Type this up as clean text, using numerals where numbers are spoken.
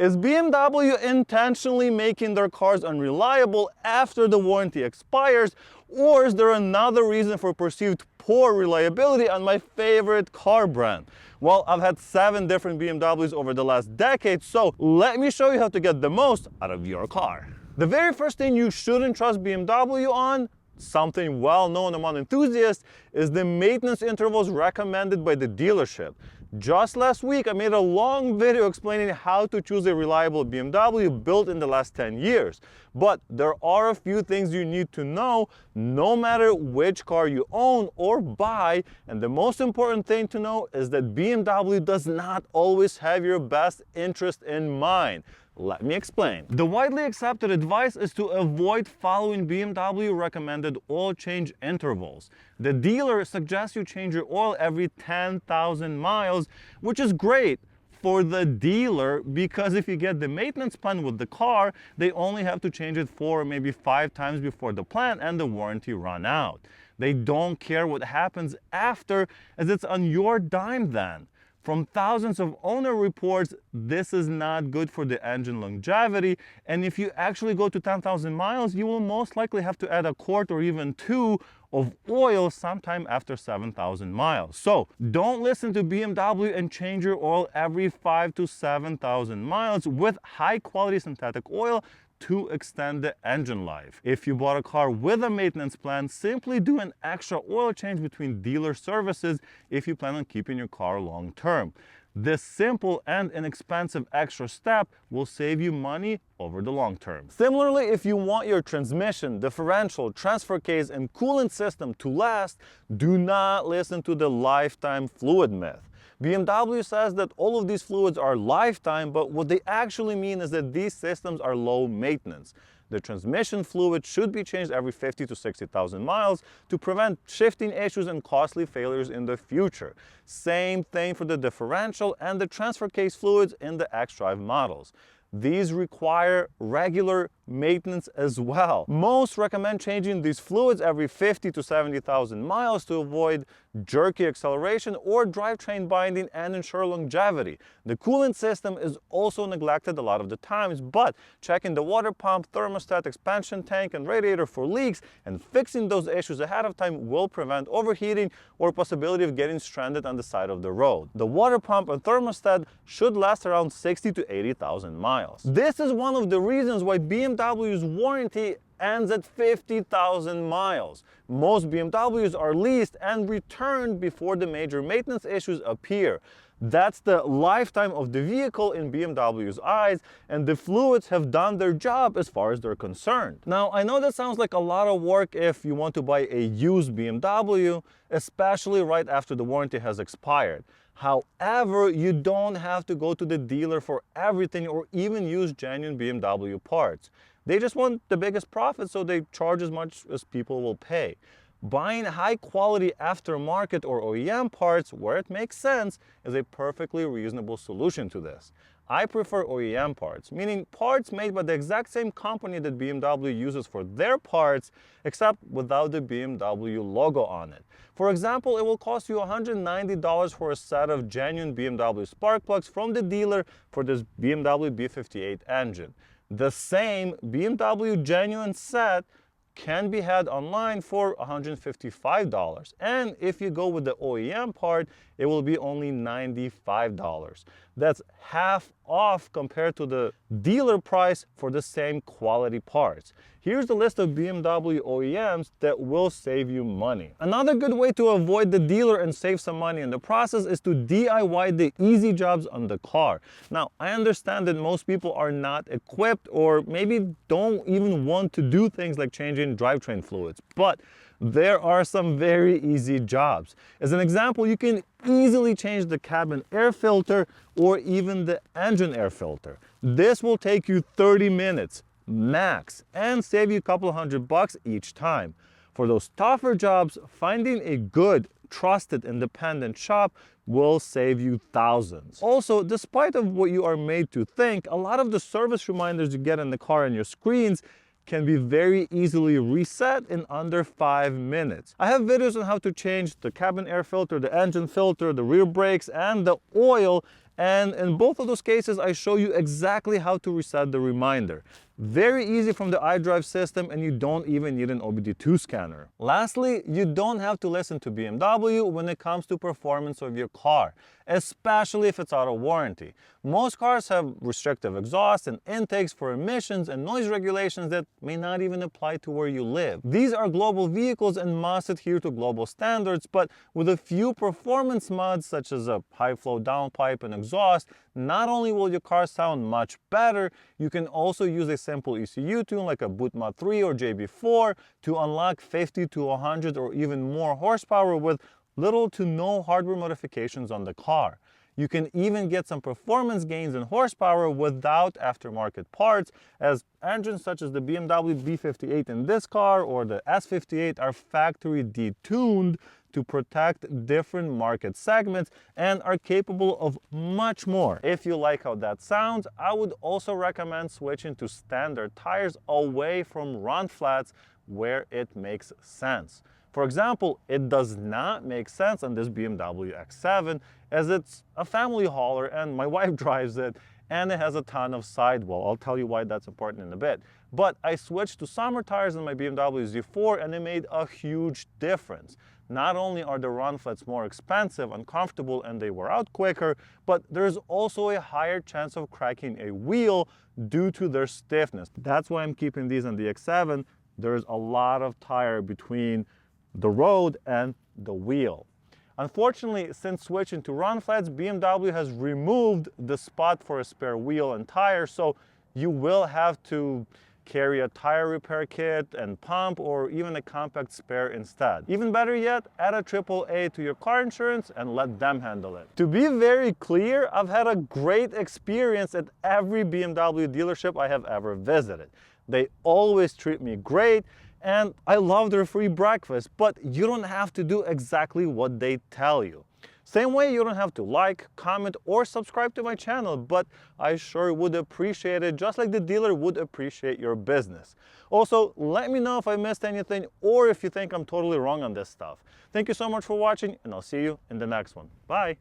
Is BMW intentionally making their cars unreliable after the warranty expires, or is there another reason for perceived poor reliability on my favorite car brand? Well, I've had 7 different BMWs over the last decade, so let me show you how to get the most out of your car. The very first thing you shouldn't trust BMW on, something well known among enthusiasts, is the maintenance intervals recommended by the dealership. Just last week, I made a long video explaining how to choose a reliable BMW built in the last 10 years. But there are a few things you need to know no matter which car you own or buy. And the most important thing to know is that BMW does not always have your best interest in mind. Let me explain. The widely accepted advice is to avoid following BMW recommended oil change intervals. The dealer suggests you change your oil every 10,000 miles, which is great for the dealer because if you get the maintenance plan with the car, they only have to change it 4 or maybe 5 times before the plan and the warranty run out. They don't care what happens after, as it's on your dime then. From thousands of owner reports, this is not good for the engine longevity, and if you actually go to 10,000 miles, you will most likely have to add a quart or even 2 of oil sometime after 7,000 miles. So don't listen to BMW and change your oil every 5 to 7,000 miles with high quality synthetic oil to extend the engine life. If you bought a car with a maintenance plan, simply do an extra oil change between dealer services if you plan on keeping your car long term. This simple and inexpensive extra step will save you money over the long term. Similarly, if you want your transmission, differential, transfer case, and coolant system to last, do not listen to the lifetime fluid myth. BMW says that all of these fluids are lifetime, but what they actually mean is that these systems are low maintenance. The transmission fluid should be changed every 50 to 60,000 miles to prevent shifting issues and costly failures in the future. Same thing for the differential and the transfer case fluids in the xDrive models. These require regular maintenance as well. Most recommend changing these fluids every 50 to 70,000 miles to avoid jerky acceleration or drivetrain binding and ensure longevity. The coolant system is also neglected a lot of the times, but checking the water pump, thermostat, expansion tank, and radiator for leaks and fixing those issues ahead of time will prevent overheating or possibility of getting stranded on the side of the road. The water pump and thermostat should last around 60 to 80,000 miles. This is one of the reasons why BMW's warranty ends at 50,000 miles. Most BMWs are leased and returned before the major maintenance issues appear. That's the lifetime of the vehicle in BMW's eyes, and the fluids have done their job as far as they're concerned. Now, I know that sounds like a lot of work if you want to buy a used BMW, especially right after the warranty has expired. However, you don't have to go to the dealer for everything or even use genuine BMW parts. They just want the biggest profit, so they charge as much as people will pay. Buying high-quality aftermarket or OEM parts where it makes sense is a perfectly reasonable solution to this. I prefer OEM parts, meaning parts made by the exact same company that BMW uses for their parts, except without the BMW logo on it. For example, it will cost you $190 for a set of genuine BMW spark plugs from the dealer for this BMW B58 engine. The same BMW genuine set can be had online for $155, and if you go with the OEM part, it will be only $95. That's half off compared to the dealer price for the same quality parts. Here's the list of BMW OEMs that will save you money. Another good way to avoid the dealer and save some money in the process is to DIY the easy jobs on the car. Now, I understand that most people are not equipped or maybe don't even want to do things like changing drivetrain fluids, but there are some very easy jobs. As an example, you can easily change the cabin air filter or even the engine air filter. This will take you 30 minutes max and save you a couple $100 each time. For those tougher jobs, finding a good, trusted, independent shop will save you thousands. Also, despite of what you are made to think, a lot of the service reminders you get in the car and your screens can be very easily reset in under 5 minutes. I have videos on how to change the cabin air filter, the engine filter, the rear brakes, and the oil, And in both of those cases, I show you exactly how to reset the reminder. Very easy from the iDrive system, and you don't even need an OBD2 scanner. Lastly, you don't have to listen to BMW when it comes to performance of your car, especially if it's out of warranty. Most cars have restrictive exhaust and intakes for emissions and noise regulations that may not even apply to where you live. These are global vehicles and must adhere to global standards, but with a few performance mods such as a high flow downpipe and exhaust, not only will your car sound much better, you can also use a simple ECU tune like a BootMod 3 or JB4 to unlock 50 to 100 or even more horsepower with little to no hardware modifications on the car. You can even get some performance gains in horsepower without aftermarket parts, as engines such as the BMW B58 in this car or the S58 are factory detuned to protect different market segments and are capable of much more. If you like how that sounds, I would also recommend switching to standard tires away from run flats where it makes sense. For example, it does not make sense on this BMW X7 as it's a family hauler and my wife drives it and it has a ton of sidewall. I'll tell you why that's important in a bit. But I switched to summer tires in my BMW Z4 and it made a huge difference. Not only are the run flats more expensive, uncomfortable, and they wear out quicker, but there's also a higher chance of cracking a wheel due to their stiffness. That's why I'm keeping these on the X7. There's a lot of tire between the road and the wheel. Unfortunately, since switching to run flats, BMW has removed the spot for a spare wheel and tire, so you will have to carry a tire repair kit and pump or even a compact spare instead. Even better yet, add a AAA to your car insurance and let them handle it. To be very clear, I've had a great experience at every BMW dealership I have ever visited. They always treat me great, and I love their free breakfast, but you don't have to do exactly what they tell you. Same way you don't have to like, comment, or subscribe to my channel, but I sure would appreciate it, just like the dealer would appreciate your business. Also, let me know if I missed anything or if you think I'm totally wrong on this stuff. Thank you so much for watching, and I'll see you in the next one. Bye!